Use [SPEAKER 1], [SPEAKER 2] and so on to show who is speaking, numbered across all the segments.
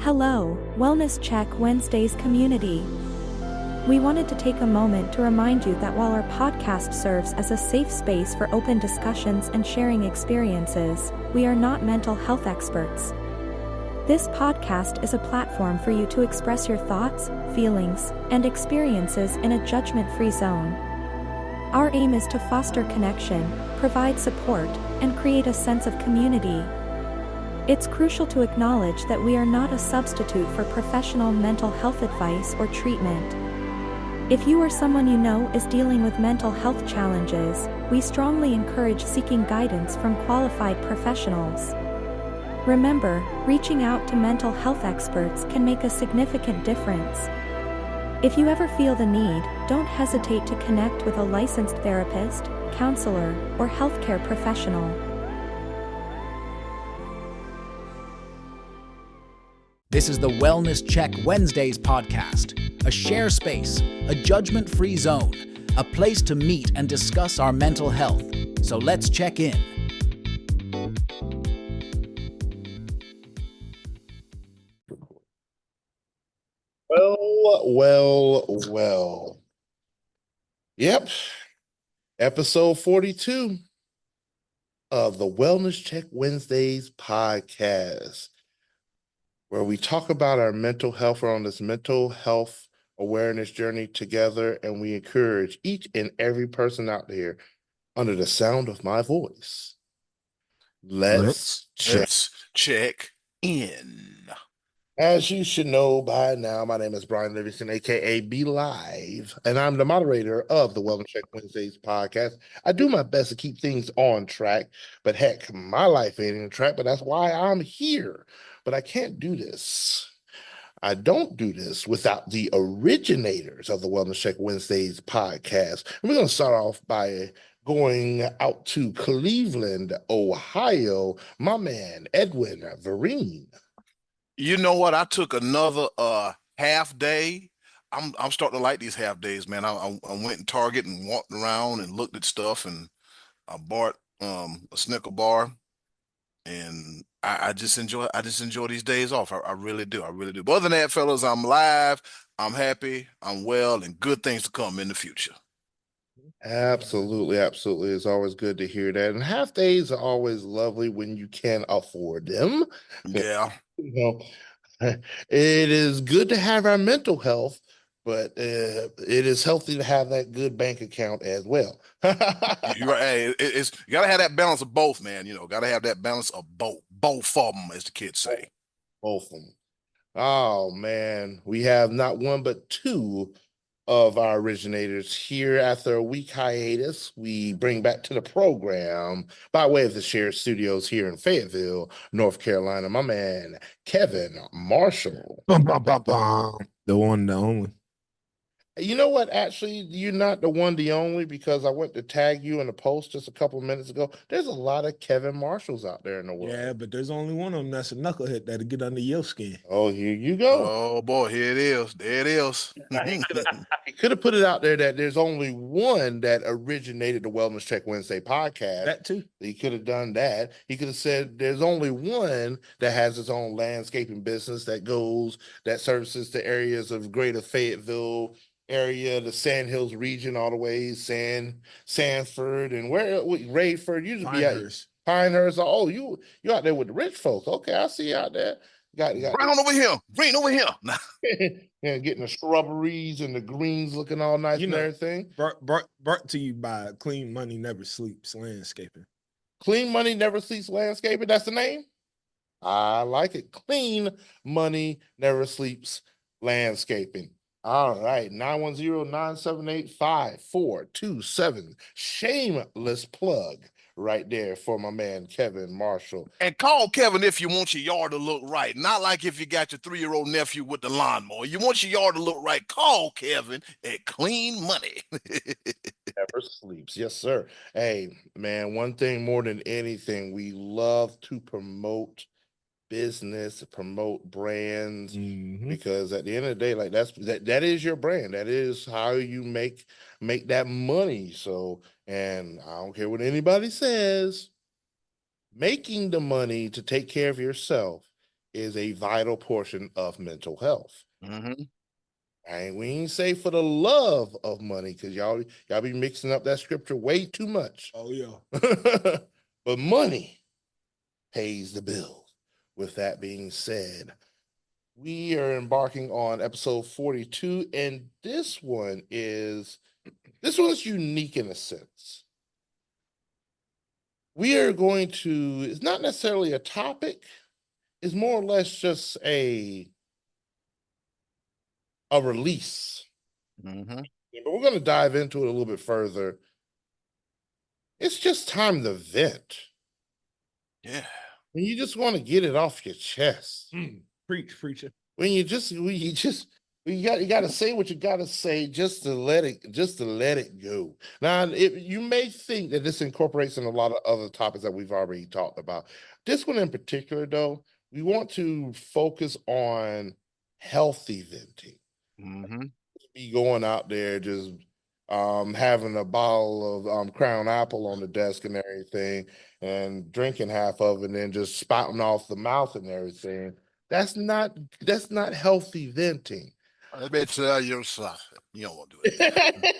[SPEAKER 1] Hello, Wellness Check Wednesdays community. We wanted to take a moment to remind you that while our podcast serves as a safe space for open discussions and sharing experiences, we are not mental health experts. This podcast is a platform for you to express your thoughts, feelings, and experiences in a judgment-free zone. Our aim is to foster connection, provide support, and create a sense of community. It's crucial to acknowledge that we are not a substitute for professional mental health advice or treatment. If you or someone you know is dealing with mental health challenges, we strongly encourage seeking guidance from qualified professionals. Remember, reaching out to mental health experts can make a significant difference. If you ever feel the need, don't hesitate to connect with a licensed therapist, counselor, or healthcare professional.
[SPEAKER 2] This is the Wellness Check Wednesdays podcast, a share space, a judgment-free zone, a place to meet and discuss our mental health. So let's check in.
[SPEAKER 3] Well. Yep. Episode 42 of the Wellness Check Wednesdays podcast, where we talk about our mental health. We're on this mental health awareness journey together, and we encourage each and every person out there under the sound of my voice. Let's
[SPEAKER 4] check in.
[SPEAKER 3] As you should know by now, my name is Brian Livingston, aka Be Live, and I'm the moderator of the Wellness Check Wednesdays podcast. I do my best to keep things on track, but heck, my life ain't on track, but that's why I'm here. But I can't do this. I don't do this without the originators of the Wellness Check Wednesdays podcast. And we're going to start off by going out to Cleveland, Ohio. My man, Edwin Vereen.
[SPEAKER 4] You know what? I took another half day. I'm starting to like these half days, man. I went in Target and walked around and looked at stuff, and I bought a Snicker bar, and I just enjoy these days off. I really do. But other than that, fellas, I'm live, I'm happy, I'm well, and good things to come in the future.
[SPEAKER 3] Absolutely. It's always good to hear that. And half days are always lovely when you can afford them.
[SPEAKER 4] Yeah.
[SPEAKER 3] You know, it is good to have our mental health, but it is healthy to have that good bank account as well.
[SPEAKER 4] You're right. Hey, it's you gotta have that balance of both, man. Gotta have that balance of both of them, as the kids say.
[SPEAKER 3] Both of them. Oh man, we have not one but two of our originators here. After a week hiatus, we bring back to the program by way of the shared studios here in Fayetteville, North Carolina, my man Kevin Marshall.
[SPEAKER 5] The one, the only.
[SPEAKER 3] You know what? Actually, you're not the one, the only, because I went to tag you in a post just a couple of minutes ago. There's a lot of Kevin Marshalls out there in the world.
[SPEAKER 5] Yeah, but there's only one of them that's a knucklehead that'll get under your skin.
[SPEAKER 3] Oh, here you go.
[SPEAKER 4] Oh boy, here it is. There it is.
[SPEAKER 3] He could have put it out there that there's only one that originated the Wellness Check Wednesday podcast.
[SPEAKER 5] That too.
[SPEAKER 3] He could have done that. He could have said there's only one that has its own landscaping business that services the areas of greater Fayetteville area, the Sand Hills region, all the way Sanford, and Rayford. You just be at Pinehurst. Oh, you out there with the rich folks. Okay, I see you out there. Got
[SPEAKER 4] Brown over here, green over here.
[SPEAKER 3] Yeah, getting the shrubberies and the greens looking all nice and everything.
[SPEAKER 5] Brought to you by Clean Money Never Sleeps Landscaping.
[SPEAKER 3] Clean Money Never Sleeps Landscaping. That's the name. I like it. Clean Money Never Sleeps Landscaping. All right, 910-978-5427. Shameless plug right there for my man Kevin Marshall.
[SPEAKER 4] And call Kevin if you want your yard to look right. Not like if you got your 3-year-old nephew with the lawnmower. You want your yard to look right. Call Kevin at Clean Money.
[SPEAKER 3] Never sleeps. Yes, sir. Hey, man, one thing more than anything, we love to promote business, promote brands, because at the end of the day, like that is your brand. That is how you make that money. So, and I don't care what anybody says, making the money to take care of yourself is a vital portion of mental health.
[SPEAKER 4] Mm-hmm.
[SPEAKER 3] And we ain't say for the love of money, because y'all be mixing up that scripture way too much.
[SPEAKER 5] Oh yeah.
[SPEAKER 3] But money pays the bills. With that being said, we are embarking on episode 42, and this one's unique in a sense. We are going to, it's not necessarily a topic, it's more or less just a release.
[SPEAKER 4] Mm-hmm.
[SPEAKER 3] But we're going to dive into it a little bit further. It's just time to vent.
[SPEAKER 4] Yeah.
[SPEAKER 3] When you just want to get it off your chest.
[SPEAKER 5] Preach, preacher.
[SPEAKER 3] When you got to say what you got to say just to let it go. Now, you may think that this incorporates in a lot of other topics that we've already talked about. This one in particular, though, we want to focus on healthy venting.
[SPEAKER 4] Mm-hmm.
[SPEAKER 3] Be going out there just having a bottle of Crown Apple on the desk and everything, and drinking half of it, and then just spouting off the mouth and everything. That's not healthy venting.
[SPEAKER 4] Let me tell you something. You don't want to do it.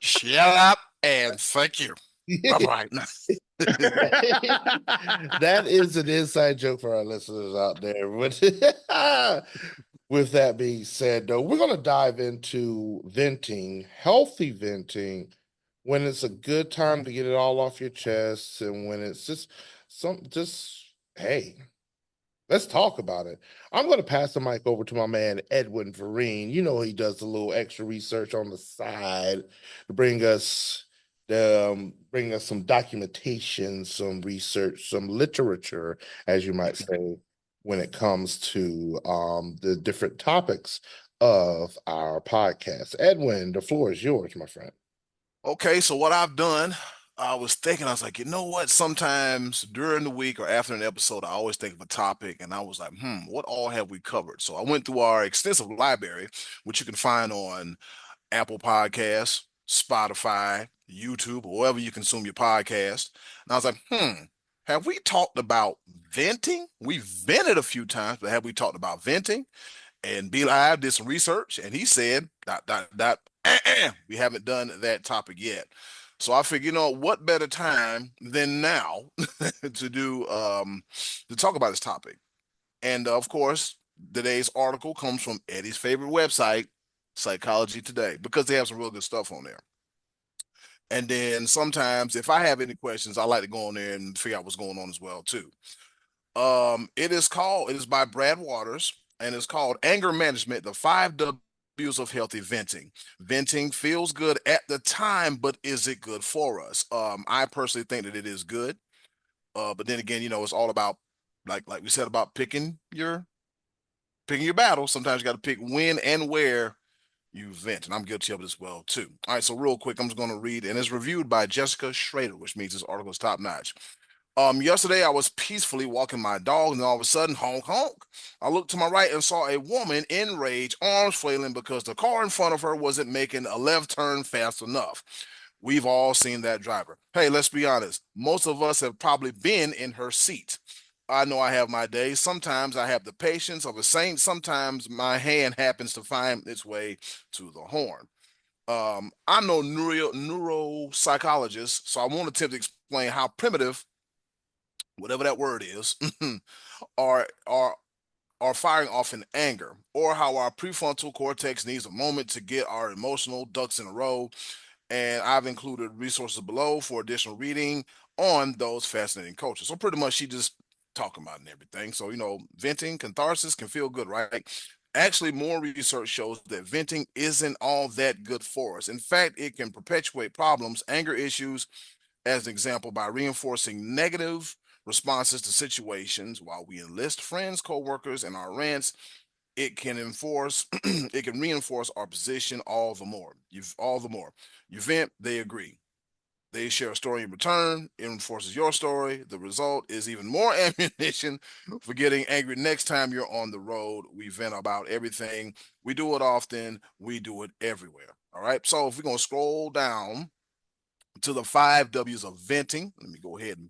[SPEAKER 4] Shut up and thank you. All right.
[SPEAKER 3] That is an inside joke for our listeners out there. But with that being said, though, we're going to dive into venting, healthy venting, when it's a good time to get it all off your chest, and when it's hey, let's talk about it. I'm going to pass the mic over to my man, Edwin Vereen. You know, he does a little extra research on the side to bring us some documentation, some research, some literature, as you might say, when it comes to the different topics of our podcast. Edwin, the floor is yours, my friend.
[SPEAKER 4] Okay, so what I've done, I was thinking, I was like, you know what? Sometimes during the week or after an episode, I always think of a topic, and I was like, what all have we covered? So I went through our extensive library, which you can find on Apple Podcasts, Spotify, YouTube, or wherever you consume your podcast. And I was like, have we talked about venting? We've vented a few times, but have we talked about venting? And B Live did some research, and he said, we haven't done that topic yet. So I figured, what better time than now to do to talk about this topic. And of course, today's article comes from Eddie's favorite website, Psychology Today, because they have some real good stuff on there. And then sometimes, if I have any questions, I like to go on there and figure out what's going on as well too. It is by Brad Waters, and it's called Anger Management: The 5 W's of Healthy Venting. Venting feels good at the time, but is it good for us? I personally think that it is good. But then again, it's all about, like we said, about picking your battle. Sometimes you got to pick when and where you vent, and I'm guilty of it as well too. All right, so real quick, I'm just going to read, and it's reviewed by Jessica Schrader, which means this article is top notch. Yesterday I was peacefully walking my dog, and all of a sudden, honk honk. I looked to my right and saw a woman in rage, arms flailing because the car in front of her wasn't making a left turn fast enough. We've all seen that driver. Hey, let's be honest. Most of us have probably been in her seat. I know I have my days. Sometimes I have the patience of a saint. Sometimes my hand happens to find its way to the horn. I'm no neuropsychologist, so I won't attempt to explain how primitive, whatever that word is, are are are firing off in anger, or how our prefrontal cortex needs a moment to get our emotional ducks in a row. And I've included resources below for additional reading on those fascinating cultures. So pretty much she just talking about and everything. So, venting, catharsis can feel good, right? Actually, more research shows that venting isn't all that good for us. In fact, it can perpetuate problems, anger issues, as an example, by reinforcing negative responses to situations. While we enlist friends, coworkers, and our rants, it can enforce it can reinforce our position all the more. You vent, they agree. They share a story in return. It reinforces your story. The result is even more ammunition for getting angry next time you're on the road. We vent about everything. We do it often. We do it everywhere. All right. So if we're going to scroll down to the 5 W's of venting, let me go ahead and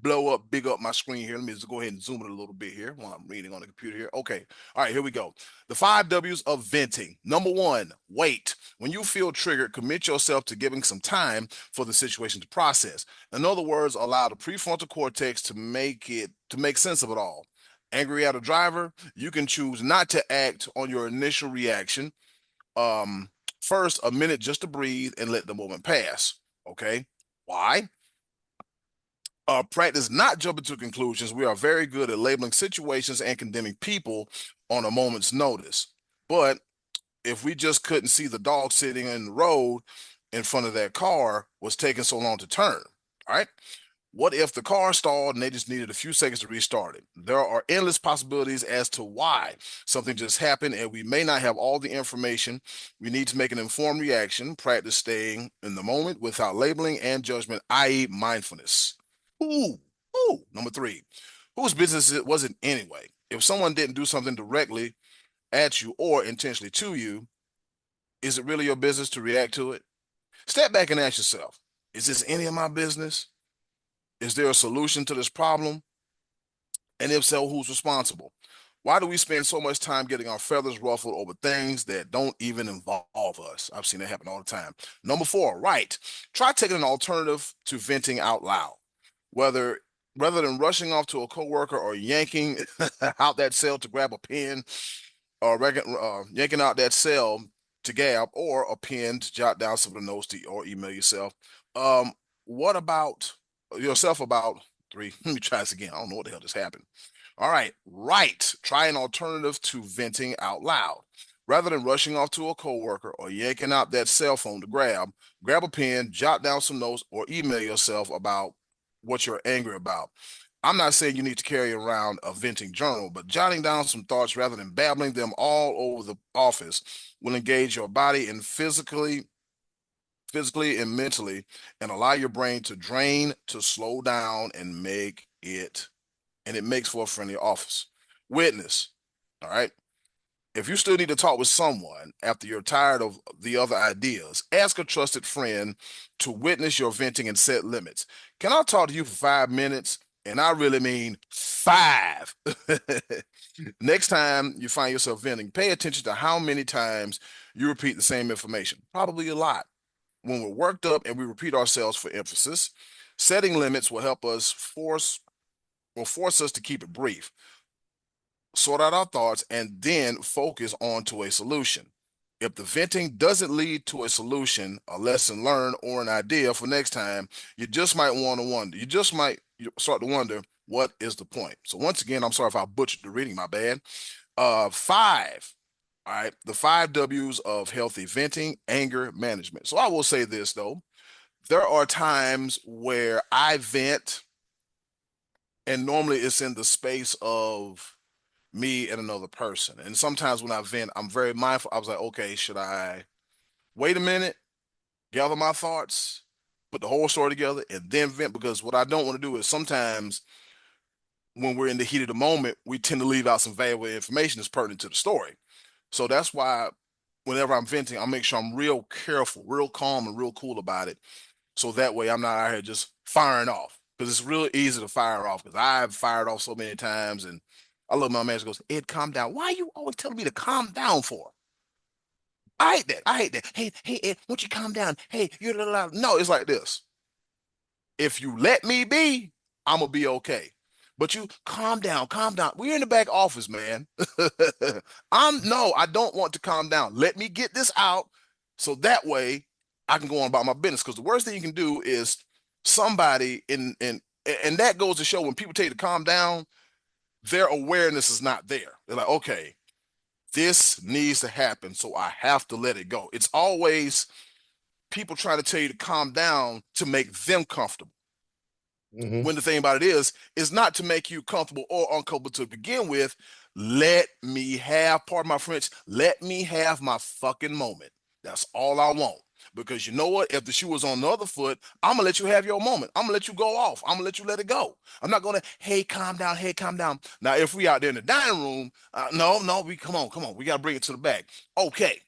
[SPEAKER 4] blow up, big up my screen here. Let me just go ahead and zoom it a little bit here while I'm reading on the computer here. Okay. All right, here we go. The 5 W's of venting. Number 1, wait. When you feel triggered, commit yourself to giving some time for the situation to process. In other words, allow the prefrontal cortex to make sense of it all. Angry at a driver, you can choose not to act on your initial reaction. First, a minute just to breathe and let the moment pass. Okay. Why? Practice not jumping to conclusions. We are very good at labeling situations and condemning people on a moment's notice. But if we just couldn't see the dog sitting in the road in front of that car was taking so long to turn, all right? What if the car stalled and they just needed a few seconds to restart it? There are endless possibilities as to why something just happened, and we may not have all the information. We need to make an informed reaction, practice staying in the moment without labeling and judgment, i.e. mindfulness. Number 3, whose business was it anyway? If someone didn't do something directly at you or intentionally to you, is it really your business to react to it? Step back and ask yourself, is this any of my business? Is there a solution to this problem? And if so, who's responsible? Why do we spend so much time getting our feathers ruffled over things that don't even involve us? I've seen that happen all the time. Number 4, right. Try taking an alternative to venting out loud. Rather than rushing off to a coworker or yanking out that cell to grab a pen, or yanking out that cell to gab, or a pen to jot down some of the notes or email yourself. What about yourself about 3? Let me try this again. I don't know what the hell just happened. All right, right. Try an alternative to venting out loud. Rather than rushing off to a coworker or yanking out that cell phone to grab a pen, jot down some notes, or email yourself about what you're angry about. I'm not saying you need to carry around a venting journal, but jotting down some thoughts rather than babbling them all over the office will engage your body and physically and mentally, and allow your brain to drain, to slow down, and it makes for a friendly office. Witness. All right. If you still need to talk with someone after you're tired of the other ideas, ask a trusted friend to witness your venting and set limits. Can I talk to you for 5 minutes? And I really mean 5. Next time you find yourself venting, pay attention to how many times you repeat the same information. Probably a lot. When we're worked up and we repeat ourselves for emphasis, setting limits will force us to keep it brief, sort out our thoughts, and then focus on to a solution. If the venting doesn't lead to a solution, a lesson learned, or an idea for next time, you just might wonder. You just might start to wonder, what is the point? So once again, I'm sorry if I butchered the reading, my bad. 5. All right, the 5 W's of healthy venting, anger management. So I will say this though, there are times where I vent, and normally it's in the space of me and another person. And sometimes when I vent, I'm very mindful. I was like, okay, should I wait a minute, gather my thoughts, put the whole story together, and then vent? Because what I don't want to do is sometimes when we're in the heat of the moment, we tend to leave out some valuable information that's pertinent to the story. So that's why whenever I'm venting, I make sure I'm real careful, real calm, and real cool about it. So that way I'm not out here just firing off. Because it's real easy to fire off, because I've fired off so many times. And I look at my manager, goes, Ed, calm down. Why are you always telling me to calm down for? I hate that. I hate that. Hey, Ed, won't you calm down? Hey, you're a little loud. No, it's like this. If you let me be, I'm gonna be okay. But you calm down, calm down. We're in the back office, man. I don't want to calm down. Let me get this out so that way I can go on about my business. Because the worst thing you can do is somebody and that goes to show when people tell you to calm down, their awareness is not there. They're like, okay, this needs to happen, so I have to let it go. It's always people trying to tell you to calm down to make them comfortable. When the thing about it is not to make you comfortable or uncomfortable to begin with. Let me have, pardon my French, let me have my fucking moment. That's all I want. Because you know what? If the shoe was on the other foot, I'm going to let you have your moment. I'm going to let you go off. I'm going to let you let it go. I'm not going to, hey, calm down. Hey, calm down. Now, if we out there in the dining room, no, come on. We got to bring it to the back. Okay.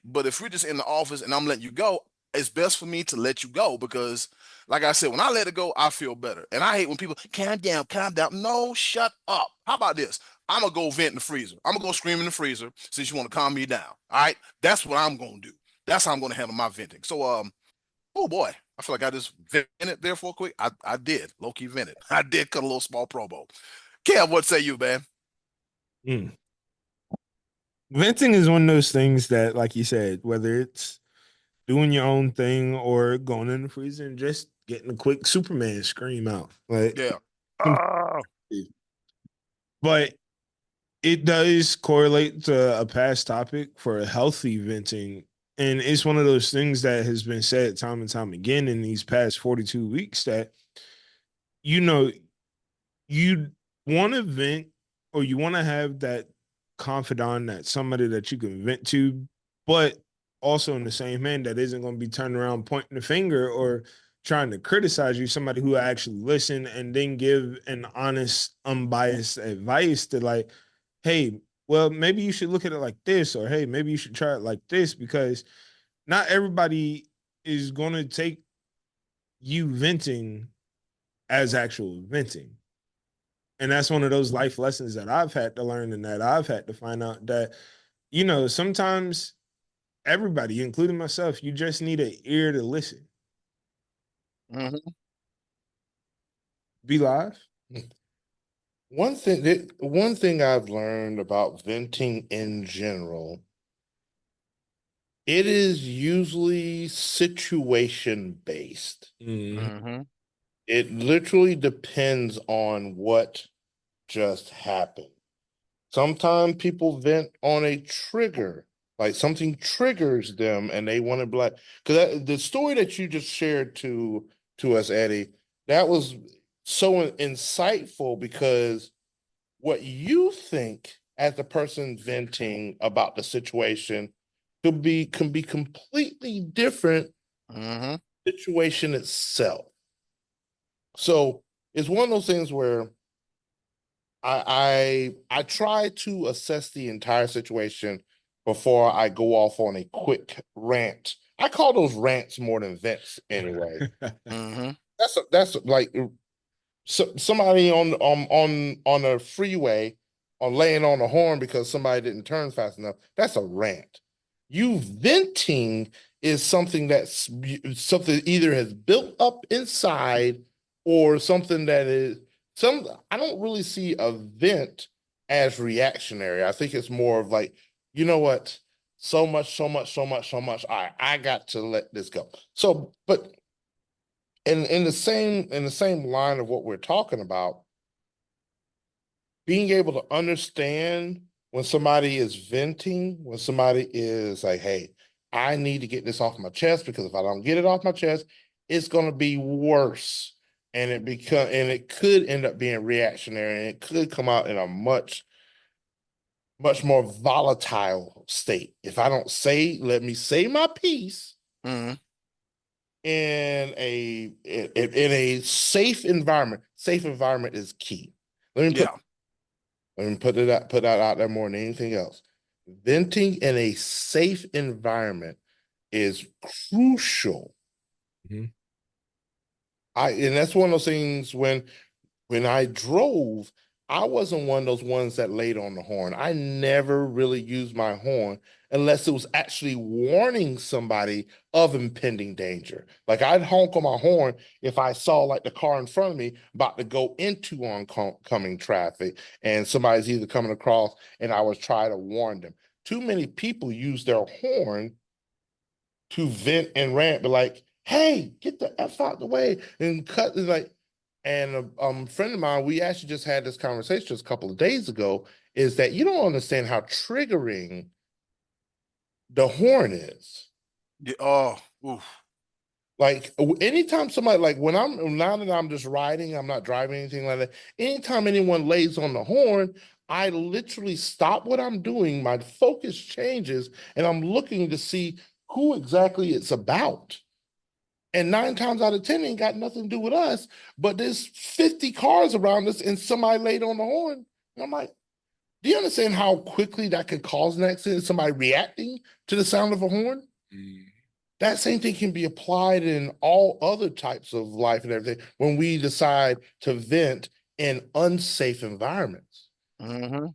[SPEAKER 4] But if we're just in the office and I'm letting you go, it's best for me to let you go because, like I said, when I let it go, I feel better. And I hate when people calm down, calm down. No, shut up. How about this? I'm gonna go vent in the freezer. I'm gonna go scream in the freezer since you want to calm me down. All right, that's what I'm gonna do. That's how I'm gonna handle my venting. So, oh boy, I feel like I just vented there for a quick. I did low key vented. I did cut a little small promo. Kev, what say you, man?
[SPEAKER 5] Mm. Venting is one of those things that, like you said, whether it's doing your own thing or going in the freezer and just getting a quick Superman scream out. Like,
[SPEAKER 4] Yeah. Ah.
[SPEAKER 5] but it does correlate to a past topic for healthy venting. And it's one of those things that has been said time and time again in these past 42 weeks that, you know, you want to vent or you want to have that confidant, that somebody that you can vent to, but also in the same hand that isn't going to be turning around pointing the finger or trying to criticize you, somebody who actually listen and then give an honest, unbiased advice to like, hey, well, maybe you should look at it like this, or hey, maybe you should try it like this, because not everybody is going to take you venting as actual venting. And that's one of those life lessons that I've had to learn and that I've had to find out that, sometimes everybody, including myself, you just need an ear to listen.
[SPEAKER 4] Mm-hmm.
[SPEAKER 5] Be live.
[SPEAKER 3] One thing I've learned about venting in general, it is usually situation based.
[SPEAKER 4] Mm-hmm.
[SPEAKER 3] It literally depends on what just happened. Sometimes people vent on a trigger, like something triggers them and they want to be like, because the story that you just shared to us, Eddie, that was so insightful because what you think as the person venting about the situation can be completely different
[SPEAKER 4] Mm-hmm.
[SPEAKER 3] situation itself. So it's one of those things where I try to assess the entire situation before I go off on a quick rant. I call those rants more than vents anyway.
[SPEAKER 4] Mm-hmm.
[SPEAKER 3] That's like somebody on a freeway or laying on a horn because somebody didn't turn fast enough. That's a rant. You venting is something that's something either has built up inside or something that is some. I don't really see a vent as reactionary. I think it's more of like, you know what, so much, so much, so much, so much. I got to let this go. So, but in the same line of what we're talking about, being able to understand when somebody is venting, when somebody is like, hey, I need to get this off my chest because if I don't get it off my chest, it's gonna be worse. And it could end up being reactionary and it could come out in a much more volatile state. If I don't let me say my piece
[SPEAKER 4] Mm-hmm.
[SPEAKER 3] in a safe environment. Safe environment is key. Let me put
[SPEAKER 4] Yeah.
[SPEAKER 3] put that out there more than anything else. Venting in a safe environment is crucial.
[SPEAKER 5] Mhm.
[SPEAKER 3] And that's one of those things when I drove, I wasn't one of those ones that laid on the horn. I never really used my horn unless it was actually warning somebody of impending danger. Like I'd honk on my horn if I saw like the car in front of me about to go into oncoming traffic and somebody's either coming across and I was trying to warn them. Too many people use their horn to vent and rant, but like, hey, get the F out the way and cut like and a friend of mine, we actually just had this conversation just a couple of days ago, is that you don't understand how triggering the horn is.
[SPEAKER 4] Yeah. Oh. Oof.
[SPEAKER 3] Like anytime somebody like when I'm now that I'm just riding, I'm not driving anything like that. Anytime anyone lays on the horn, I literally stop what I'm doing. My focus changes, and I'm looking to see who exactly it's about. And 9 times out of 10, it ain't got nothing to do with us, but there's 50 cars around us and somebody laid on the horn. And I'm like, do you understand how quickly that could cause an accident? Somebody reacting to the sound of a horn?
[SPEAKER 5] Mm.
[SPEAKER 3] That same thing can be applied in all other types of life and everything when we decide to vent in unsafe environments.
[SPEAKER 4] Mm-hmm.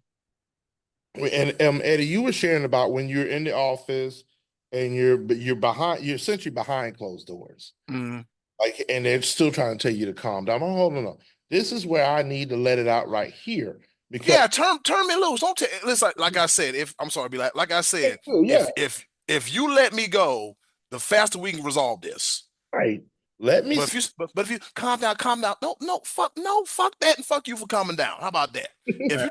[SPEAKER 3] And Eddie, you were sharing about when you're in the office and you're essentially behind closed doors.
[SPEAKER 4] Mm-hmm.
[SPEAKER 3] Like, and they're still trying to tell you to calm down. Oh, hold on. This is where I need to let it out right here. Because
[SPEAKER 4] Yeah, turn me loose. Don't listen. Like I said, if I'm sorry, be like I said,
[SPEAKER 3] yeah,
[SPEAKER 4] if you let me go, the faster we can resolve this.
[SPEAKER 3] right. Let me
[SPEAKER 4] But if you calm down. No, fuck that, and fuck you for calming down. How about that? If you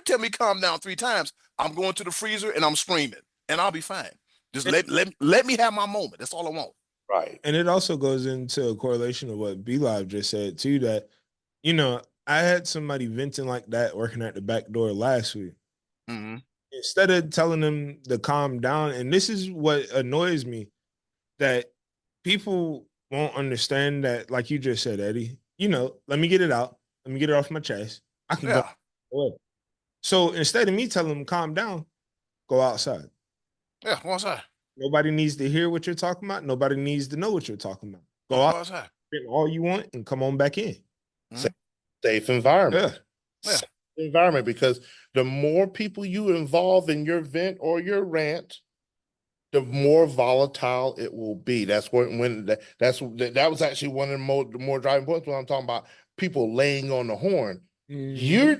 [SPEAKER 4] tell me calm down 3 times, I'm going to the freezer and I'm screaming, and I'll be fine. Just let me have my moment. That's all I want.
[SPEAKER 3] right.
[SPEAKER 5] And it also goes into a correlation of what B Live just said too. That I had somebody venting like that working at the back door last week.
[SPEAKER 4] Mm-hmm.
[SPEAKER 5] Instead of telling them to calm down, and this is what annoys me, that people won't understand that, like you just said, Eddie. Let me get it out. Let me get it off my chest. I can go
[SPEAKER 4] Yeah,
[SPEAKER 5] away. So instead of me telling them calm down, go outside.
[SPEAKER 4] yeah. Go outside.
[SPEAKER 5] Nobody needs to hear what you're talking about. Nobody needs to know what you're talking about. Go
[SPEAKER 4] Go
[SPEAKER 5] out,
[SPEAKER 4] outside.
[SPEAKER 5] get all you want, and come on back in.
[SPEAKER 3] Safe,
[SPEAKER 4] Mm-hmm.
[SPEAKER 3] safe environment.
[SPEAKER 5] Yeah.
[SPEAKER 4] Yeah.
[SPEAKER 3] Safe environment, because the more people you involve in your vent or your rant, the more volatile it will be. That's that was actually one of the more driving points when I'm talking about people laying on the horn. You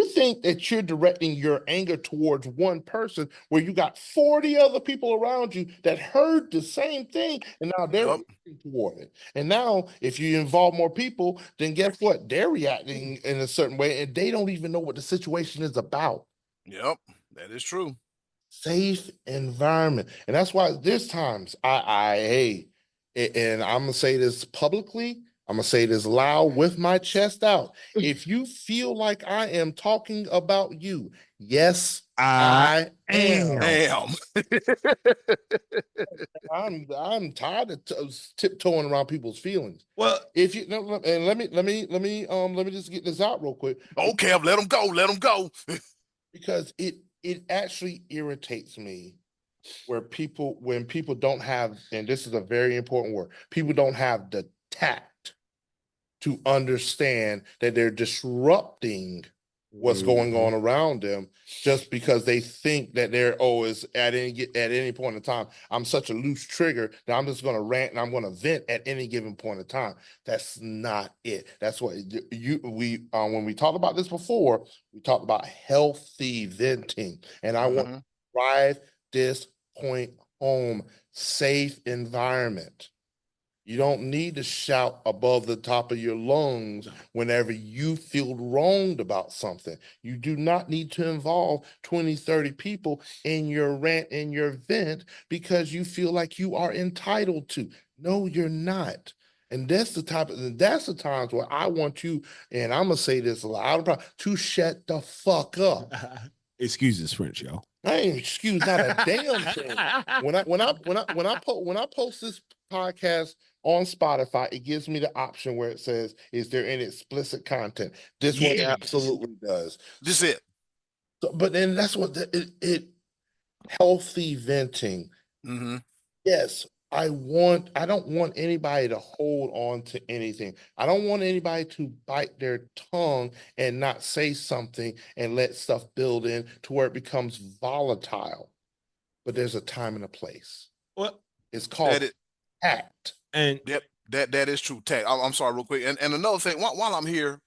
[SPEAKER 3] think that you're directing your anger towards one person where you got 40 other people around you that heard the same thing, and now they're
[SPEAKER 4] Yep.
[SPEAKER 3] reacting toward it. And now if you involve more people, then guess what? They're reacting in a certain way and they don't even know what the situation is about.
[SPEAKER 4] Yep. That is true.
[SPEAKER 3] Safe environment. And that's why there's times hey, and I'm gonna say this publicly, I'm gonna say this loud with my chest out. If you feel like I am talking about you, yes,
[SPEAKER 5] I
[SPEAKER 3] I am.
[SPEAKER 5] am.
[SPEAKER 4] Damn.
[SPEAKER 3] I'm tired of tiptoeing around people's feelings.
[SPEAKER 5] Well,
[SPEAKER 3] If you no, and let me just get this out real quick.
[SPEAKER 4] Okay, let them go. Let them go.
[SPEAKER 3] Because it actually irritates me when people don't have, and this is a very important word, people don't have the tact to understand that they're disrupting what's going on around them just because they think that they're is at any point in time, I'm such a loose trigger that I'm just going to rant and I'm going to vent at any given point in time. That's not it. That's what we when we talked about this before, we talked about healthy venting, and I want
[SPEAKER 4] Mm-hmm.
[SPEAKER 3] to drive this point home. Safe environment. You don't need to shout above the top of your lungs whenever you feel wronged about something. You do not need to involve 20, 30 people in your rant and your vent because you feel like you are entitled to. No, you're not. And that's the times where I want you, and I'm gonna say this loud, to shut the fuck up.
[SPEAKER 5] Excuse this French, y'all.
[SPEAKER 3] I ain't excuse not a damn thing. When I post this podcast on Spotify, it gives me the option where it says, "Is there any explicit content?" This one
[SPEAKER 5] Yes.
[SPEAKER 3] absolutely does.
[SPEAKER 4] This it.
[SPEAKER 3] But then that's what it healthy venting.
[SPEAKER 4] Mm-hmm.
[SPEAKER 3] Yes, I don't want anybody to hold on to anything. I don't want anybody to bite their tongue and not say something and let stuff build in to where it becomes volatile. But there's a time and a place.
[SPEAKER 5] Well,
[SPEAKER 3] It's
[SPEAKER 4] That
[SPEAKER 3] called
[SPEAKER 4] it.
[SPEAKER 3] act.
[SPEAKER 5] and
[SPEAKER 4] Yep. That is true. Tech. I'm sorry, real quick. And another thing, while I'm here,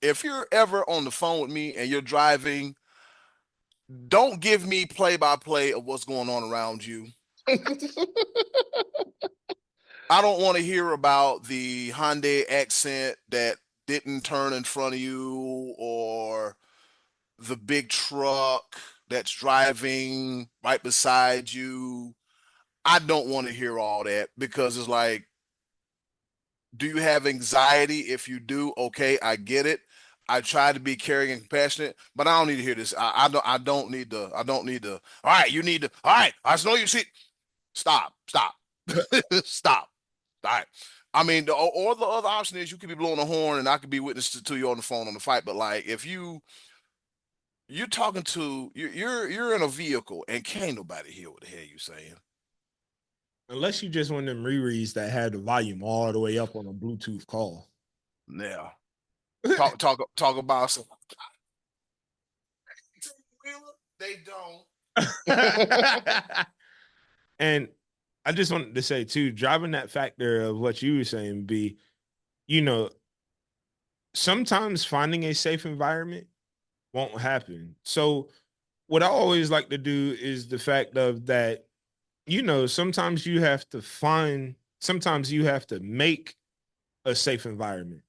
[SPEAKER 4] if you're ever on the phone with me and you're driving, don't give me play by play of what's going on around you. I don't want to hear about the Hyundai accent that didn't turn in front of you, or the big truck that's driving right beside you. I don't want to hear all that, because it's like, do you have anxiety? If you do, okay, I get it. I try to be caring and compassionate, but I don't need to hear this. I don't need to. I don't need to. All right, you need to. All right, I know you see. Stop. Stop. Stop. All right. I mean, or the other option is you could be blowing a horn and I could be witness to you on the phone on the fight. But like, if you're talking to you're in a vehicle and can't nobody hear what the hell you saying.
[SPEAKER 5] Unless you just want them rereads that had the volume all the way up on a Bluetooth call.
[SPEAKER 4] Yeah. Talk about some. They don't.
[SPEAKER 5] And I just wanted to say too, driving that factor of what you were saying, B, you know, sometimes finding a safe environment won't happen. So what I always like to do is the fact of that, sometimes sometimes you have to make a safe environment.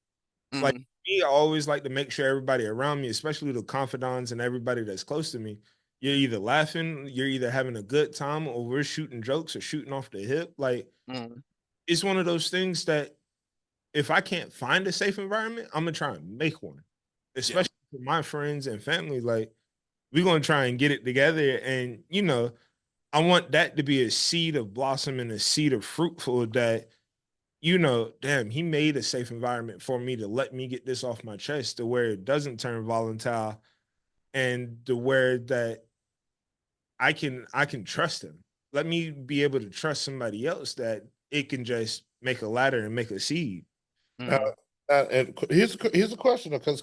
[SPEAKER 5] Like
[SPEAKER 4] Mm-hmm.
[SPEAKER 5] me, I always like to make sure everybody around me, especially the confidants and everybody that's close to me, you're either laughing, you're either having a good time, or we're shooting jokes or shooting off the hip. Like
[SPEAKER 4] Mm-hmm.
[SPEAKER 5] it's one of those things that if I can't find a safe environment, I'm gonna try and make one.
[SPEAKER 4] Yeah.
[SPEAKER 5] Especially for my friends and family. Like we're gonna try and get it together. And I want that to be a seed of blossom and a seed of fruitful that damn, he made a safe environment for me to let me get this off my chest to where it doesn't turn volatile and to where that I can trust him. Let me be able to trust somebody else that it can just make a ladder and make a seed.
[SPEAKER 3] Now,
[SPEAKER 4] Mm-hmm.
[SPEAKER 3] and here's a question because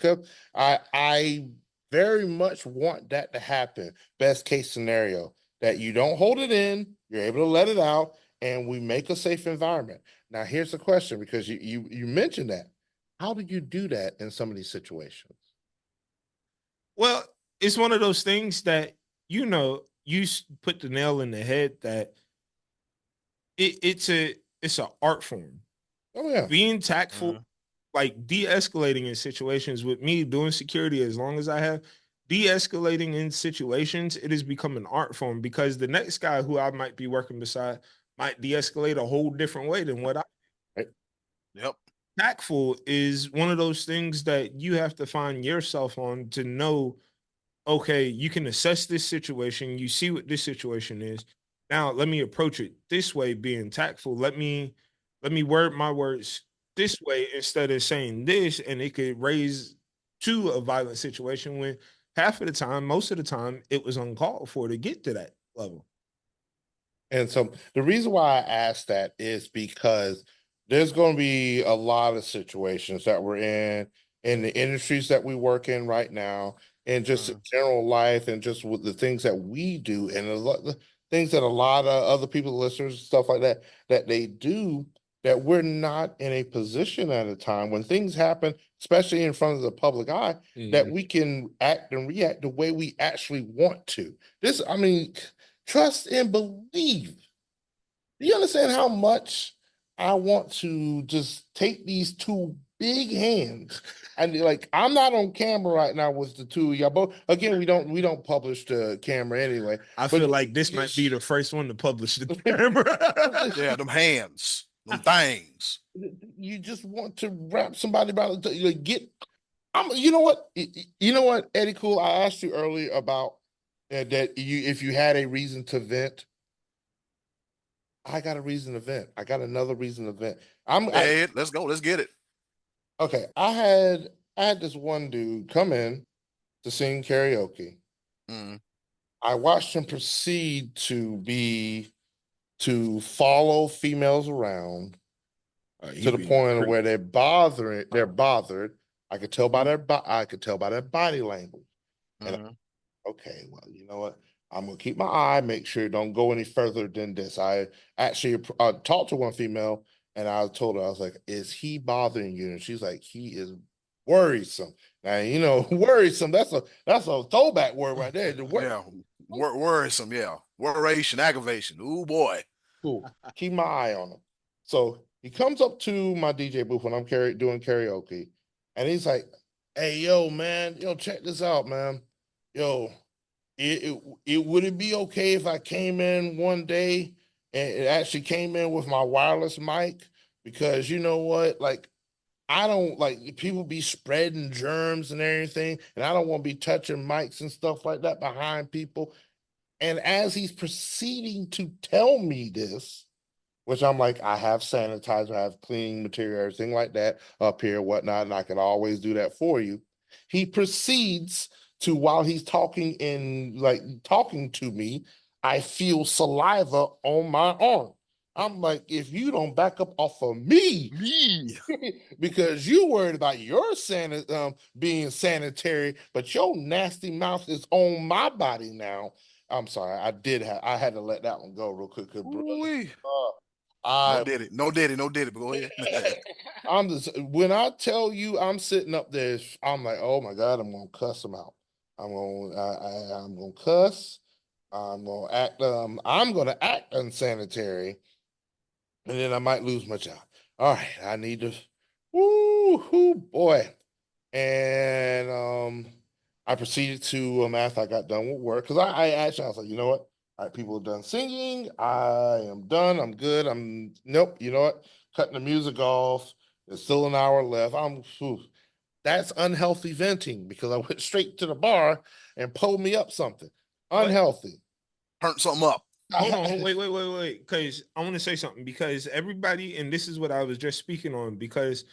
[SPEAKER 3] I very much want that to happen. Best case scenario that you don't hold it in, you're able to let it out, and we make a safe environment. Now, here's the question because you mentioned that. How do you do that in some of these situations?
[SPEAKER 5] Well, it's one of those things that put the nail in the head that it's a art form.
[SPEAKER 3] Oh yeah.
[SPEAKER 5] Being tactful,
[SPEAKER 4] Mm-hmm.
[SPEAKER 5] like de-escalating in situations with me doing security as long as I have, de-escalating in situations, it has become an art form because the next guy who I might be working beside might de-escalate a whole different way than what I.
[SPEAKER 3] Right.
[SPEAKER 4] Yep.
[SPEAKER 5] Tactful is one of those things that you have to find yourself on to know, okay, you can assess this situation, you see what this situation is. Now let me approach it this way, being tactful. Let me word my words this way instead of saying this, and it could raise to a violent situation when half of the time, most of the time, it was uncalled for to get to that level.
[SPEAKER 3] And so the reason why I asked that is because there's going to be a lot of situations that we're in the industries that we work in right now, and just in
[SPEAKER 4] Mm-hmm.
[SPEAKER 3] general life, and just with the things that we do, and a lot the things that a lot of other people, listeners, stuff like that, that they do, that we're not in a position at a time when things happen, especially in front of the public eye, that we can act and react the way we actually want to. I mean, trust and believe. Do you understand how much I want to just take these two big hands and like I'm not on camera right now with the two of y'all. But again, we don't publish the camera anyway.
[SPEAKER 5] I
[SPEAKER 3] But
[SPEAKER 5] feel like this might be the first one to publish the camera.
[SPEAKER 4] Yeah, them hands, them things.
[SPEAKER 3] you just want to wrap somebody about it. Like get. You know what? You know what, Eddie Cool. I asked you earlier about that you if you had a reason to vent. I got a reason to vent. I got another reason to vent.
[SPEAKER 4] Hey, let's go. Let's get it.
[SPEAKER 3] Okay. I had this one dude come in to sing karaoke.
[SPEAKER 4] Mm-hmm.
[SPEAKER 3] I watched him proceed to follow females around to the point of where they're bothered. I could tell by I could tell by their body language. And
[SPEAKER 4] Mm-hmm.
[SPEAKER 3] okay, well, you know what? I'm gonna keep my eye, make sure it don't go any further than this. I actually talked to one female, and I told her, I was like, "Is he bothering you?" And she's like, "He is worrisome." Now, worrisome. That's a throwback word right there.
[SPEAKER 4] Yeah, worrisome. Yeah, worration, aggravation. Ooh boy.
[SPEAKER 3] Cool. Keep my eye on him. So he comes up to my DJ booth when I'm doing karaoke, and he's like, "Hey, yo, man, yo, check this out, man. Yo, it would it be okay if I came in one day and it actually came in with my wireless mic? Because you know what, like I don't like people be spreading germs and everything, and I don't want to be touching mics and stuff like that behind people." And as he's proceeding to tell me this, which I'm like, I have sanitizer, I have cleaning material, everything like that up here, whatnot, and I can always do that for you. He proceeds to, while he's talking to me, I feel saliva on my arm. I'm like, if you don't back up off of me, because you worried about your being sanitary, but your nasty mouth is on my body now. I'm sorry, I had to let that one go real quick.
[SPEAKER 4] No
[SPEAKER 3] I
[SPEAKER 4] did it, but go ahead.
[SPEAKER 3] I'm just when I tell you I'm sitting up there, I'm like, oh my God, I'm gonna cuss them out. I'm gonna cuss. I'm gonna act unsanitary, and then I might lose my job. All right, I need to. Woo, boy. And I proceeded to after I got done with work, because I was like, you know what? All right, people are done singing. I am done. I'm good. Nope. You know what? Cutting the music off. There's still an hour left. That's unhealthy venting, because I went straight to the bar and pulled me up something unhealthy.
[SPEAKER 4] Turn something up.
[SPEAKER 5] Hold on, wait, because I want to say something, because everybody, and this is what I was just speaking on, because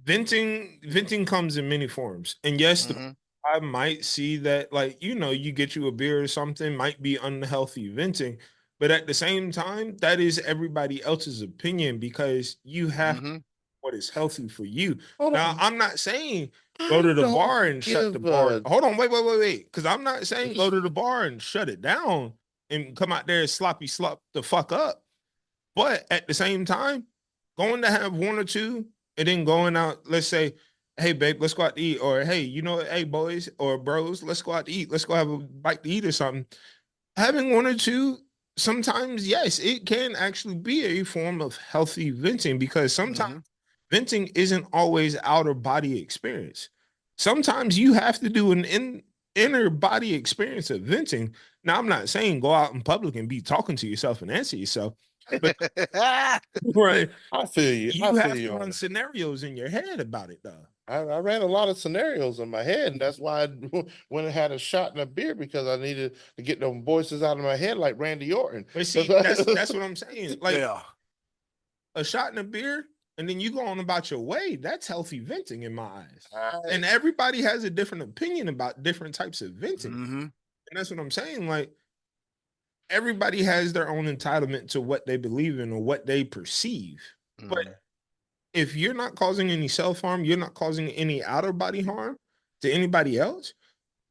[SPEAKER 5] venting comes in many forms, and yes, I might see that, like, you get you a beer or something might be unhealthy venting, but at the same time, that is everybody else's opinion, because you have what is healthy for you. Now, I'm not saying go to the bar and shut the bar. Hold on, wait. Because I'm not saying go to the bar and shut it down and come out there and sloppy slop the fuck up. But at the same time, going to have one or two and then going out, let's say, hey, babe, let's go out to eat. Or, hey, hey, boys or bros, let's go out to eat. Let's go have a bite to eat or something. Having one or two, sometimes, yes, it can actually be a form of healthy venting, because sometimes venting isn't always outer body experience. Sometimes you have to do an inner body experience of venting. Now, I'm not saying go out in public and be talking to yourself and answer yourself, but right,
[SPEAKER 3] I feel you.
[SPEAKER 5] you have to run scenarios in your head about it, though.
[SPEAKER 3] I ran a lot of scenarios in my head, and that's why I went and had a shot and a beer, because I needed to get them voices out of my head like Randy Orton.
[SPEAKER 5] But see, that's what I'm saying. Like, a shot and a beer, and then you go on about your way. That's healthy venting in my eyes. And everybody has a different opinion about different types of venting. And that's what I'm saying. Like, everybody has their own entitlement to what they believe in or what they perceive. But if you're not causing any self-harm, you're not causing any outer body harm to anybody else,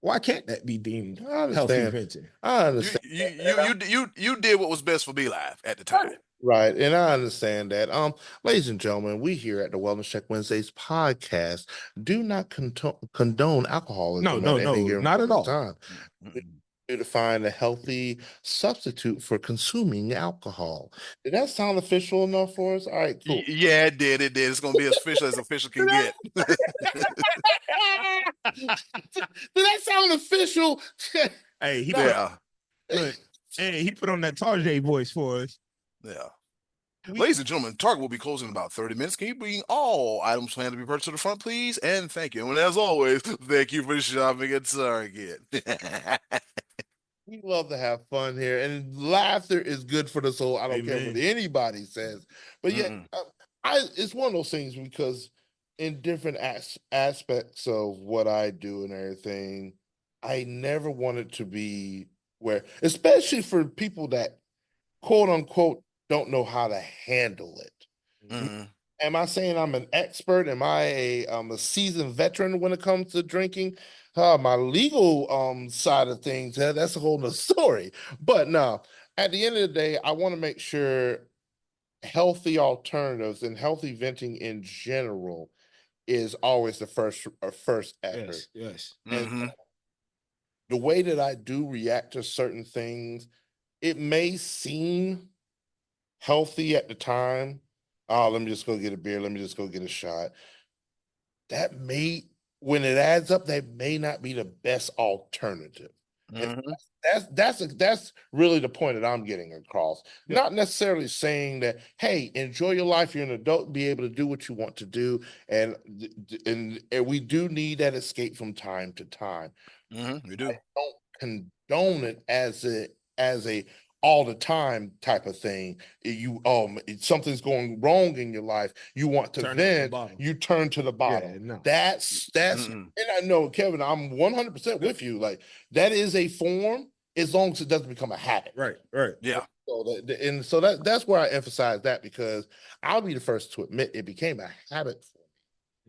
[SPEAKER 5] why can't that be deemed healthy venting?
[SPEAKER 3] I understand.
[SPEAKER 4] You did what was best for Be Live at the time.
[SPEAKER 3] Right. And I understand that. Ladies and gentlemen, we here at the Wellness Check Wednesdays podcast do not condone alcoholism.
[SPEAKER 5] No, not at all.
[SPEAKER 3] Time. To find a healthy substitute for consuming alcohol. Did that sound official enough for us? All right, cool.
[SPEAKER 4] Yeah, it did. It's going to be as official can get.
[SPEAKER 3] Did that sound official?
[SPEAKER 5] Hey, he put on that Tarjay voice for us.
[SPEAKER 4] Yeah. Ladies and gentlemen, Target will be closing in about 30 minutes. Can you bring all items planned to be purchased to the front, please? And thank you. And as always, thank you for shopping at Target.
[SPEAKER 3] We love to have fun here, and laughter is good for the soul. I don't care what anybody says, but yeah, it's one of those things, because in different aspects of what I do and everything, I never wanted to be where, especially for people that quote unquote don't know how to handle it. Am I saying I'm an expert? Am I a seasoned veteran when it comes to drinking? My legal side of things, that's a whole nother story. But no, at the end of the day, I want to make sure healthy alternatives and healthy venting in general is always the first effort.
[SPEAKER 5] Yes.
[SPEAKER 3] And the way that I do react to certain things, it may seem healthy at the time. Oh, let me just go get a beer. Let me just go get a shot. That may, when it adds up, that may not be the best alternative. That's really the point that I'm getting across. Not necessarily saying that, hey, enjoy your life. You're an adult, be able to do what you want to do, and we do need that escape from time to time.
[SPEAKER 4] We do.
[SPEAKER 3] I don't condone it as a all the time type of thing. Something's going wrong in your life, you want to vent, you turn to the bottom. That's and I know, Kevin, I'm 100% with you. Like, that is a form, as long as it doesn't become a habit.
[SPEAKER 5] Right.
[SPEAKER 4] Yeah.
[SPEAKER 3] So that's where I emphasize that, because I'll be the first to admit it became a habit for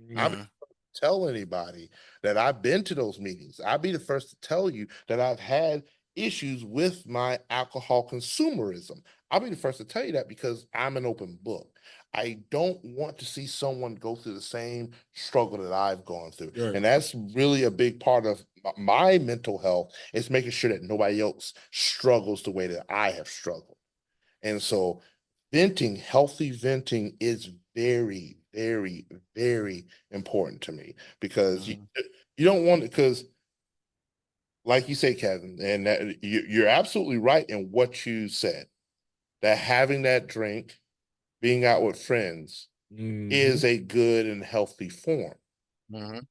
[SPEAKER 3] me. I'll be
[SPEAKER 4] Mhm.
[SPEAKER 3] tell anybody that I've been to those meetings. I'll be the first to tell you that I've had issues with my alcohol consumerism. I'll be the first to tell you that because I'm an open book. I don't want to see someone go through the same struggle that I've gone through.
[SPEAKER 5] Right.
[SPEAKER 3] And that's really a big part of my mental health, is making sure that nobody else struggles the way that I have struggled. And so healthy venting is very, very, very important to me, because
[SPEAKER 4] Mhm.
[SPEAKER 3] you don't want it, because like you say, Kevin, and that you're absolutely right in what you said, that having that drink, being out with friends is a good and healthy form.
[SPEAKER 4] Mhm.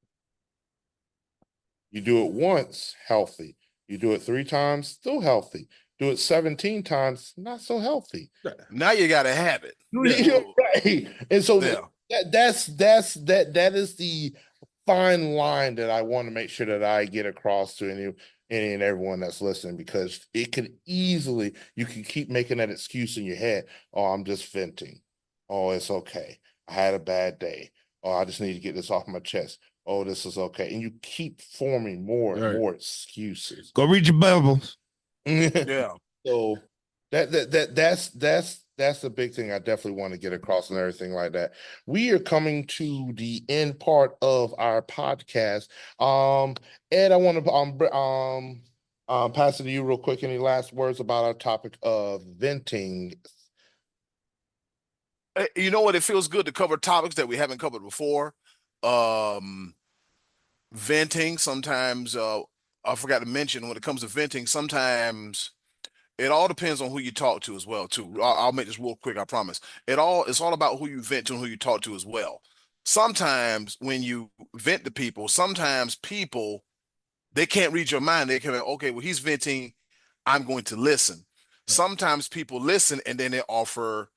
[SPEAKER 3] You do it once, healthy. You do it 3 times, still healthy. Do it 17 times, not so healthy.
[SPEAKER 4] Now you got to have it.
[SPEAKER 3] Right. And so
[SPEAKER 4] Yeah.
[SPEAKER 3] that is the fine line that I want to make sure that I get across to any and everyone that's listening, because it could easily, you can keep making that excuse in your head. Oh, I'm just venting. Oh, it's okay. I had a bad day. Oh, I just need to get this off my chest. Oh, this is okay. And you keep forming more and
[SPEAKER 5] Right.
[SPEAKER 3] more excuses.
[SPEAKER 5] Go read your Bibles.
[SPEAKER 4] Yeah.
[SPEAKER 3] So that's a big thing I definitely want to get across and everything like that. We are coming to the end part of our podcast. Ed, I want to pass it to you real quick. Any last words about our topic of venting?
[SPEAKER 4] You know what? It feels good to cover topics that we haven't covered before. Um, Venting sometimes. I forgot to mention, when it comes to venting, sometimes it all depends on who you talk to as well. Too. I'll make this real quick. I promise. It's all about who you vent to and who you talk to as well. Sometimes when you vent to people, sometimes people, they can't read your mind. They can, okay, well, he's venting, I'm going to listen. Sometimes people listen and then they offer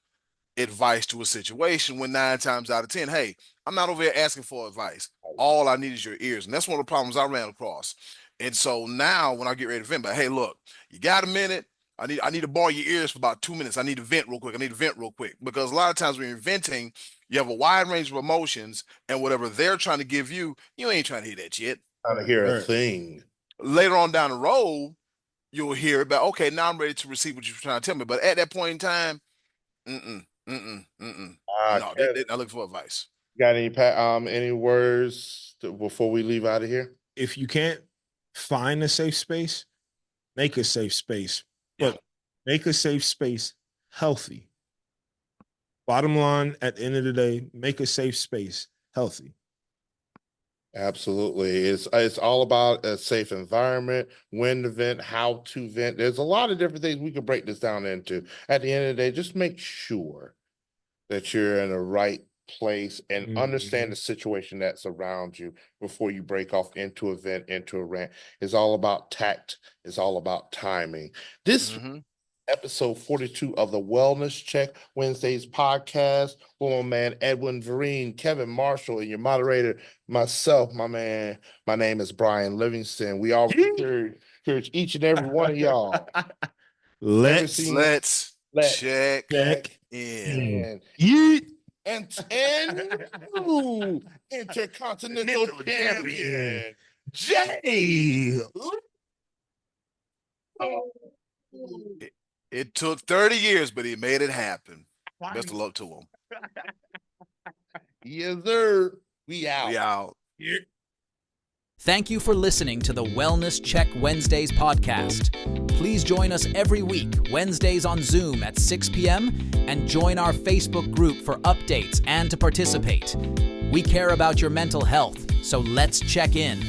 [SPEAKER 4] advice to a situation, when 9 times out of 10, hey, I'm not over here asking for advice. All I need is your ears. And that's one of the problems I ran across. And so now when I get ready to vent, but hey, look, you got a minute? I need to borrow your ears for about 2 minutes. I need to vent real quick. I need to vent real quick. Because a lot of times when you're venting, you have a wide range of emotions, and whatever they're trying to give you, you ain't trying to hear that shit.
[SPEAKER 3] Trying to hear a
[SPEAKER 5] Right.
[SPEAKER 3] thing.
[SPEAKER 4] Later on down the road, you'll hear it, but okay, now I'm ready to receive what you're trying to tell me. But at that point in time, no,
[SPEAKER 3] Kev,
[SPEAKER 4] I look for advice.
[SPEAKER 3] got any words before we leave out of here?
[SPEAKER 5] If you can't find a safe space, make a safe space. But make a safe space healthy. Bottom line, at the end of the day, make a safe space healthy.
[SPEAKER 3] Absolutely. It's all about a safe environment, when to vent, how to vent. There's a lot of different things we could break this down into. At the end of the day, just make sure that you're in the right place and understand the situation that's around you before you break off into a vent, into a rant. It's all about tact. It's all about timing. This episode 42 of the Wellness Check Wednesdays podcast. For my man Edwin Vereen, Kevin Marshall, and your moderator, myself, my man. My name is Brian Livingston. We all encourage each and every one of y'all.
[SPEAKER 5] Let's
[SPEAKER 4] check in.
[SPEAKER 3] And ooh, Intercontinental Champion Jay.
[SPEAKER 4] It took 30 years, but he made it happen. Best of luck to him.
[SPEAKER 3] Yes, sir. We out.
[SPEAKER 4] We out.
[SPEAKER 2] Thank you for listening to the Wellness Check Wednesdays podcast. Please join us every week, Wednesdays on Zoom at 6 p.m., and join our Facebook group for updates and to participate. We care about your mental health, so let's check in.